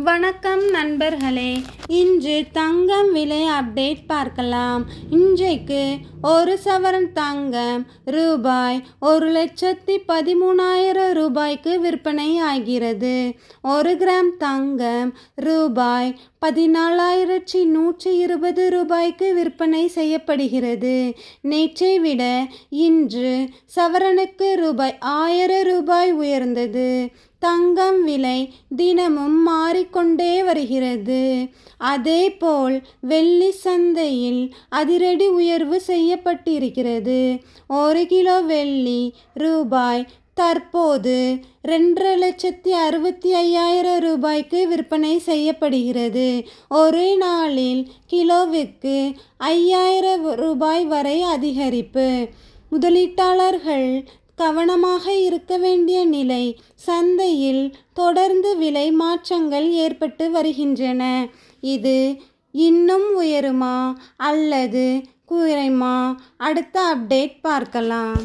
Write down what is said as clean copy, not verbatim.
வணக்கம் நண்பர்களே, இன்று தங்கம் விலை அப்டேட் பார்க்கலாம். இன்றைக்கு ஒரு சவரன் தங்கம் ரூபாய் 1,13,000 ரூபாய்க்கு விற்பனை ஆகிறது. 1 கிராம் தங்கம் ரூபாய் 14,120 ரூபாய்க்கு விற்பனை செய்யப்படுகிறது. நேற்றை விட இன்று சவரனுக்கு ரூபாய் 1000 ரூபாய் உயர்ந்தது. தங்கம் விலை தினமும் மாறிக்கொண்டே வருகிறது. அதேபோல் வெள்ளி சந்தையில் அதிரடி உயர்வு செய்யப்பட்டிருக்கிறது. 1 கிலோ வெள்ளி ரூபாய் தற்போது 2,65,000 ரூபாய்க்கு விற்பனை செய்யப்படுகிறது. ஒரே நாளில் கிலோவுக்கு 5,000 ரூபாய் வரை அதிகரிப்பு. முதலீட்டாளர்கள் கவனமாக இருக்க வேண்டிய நிலை. சந்தையில் தொடர்ந்து விலை மாற்றங்கள் ஏற்பட்டு வருகின்றன. இது இன்னும் உயருமா அல்லது குறையுமா? அடுத்த அப்டேட் பார்க்கலாம்.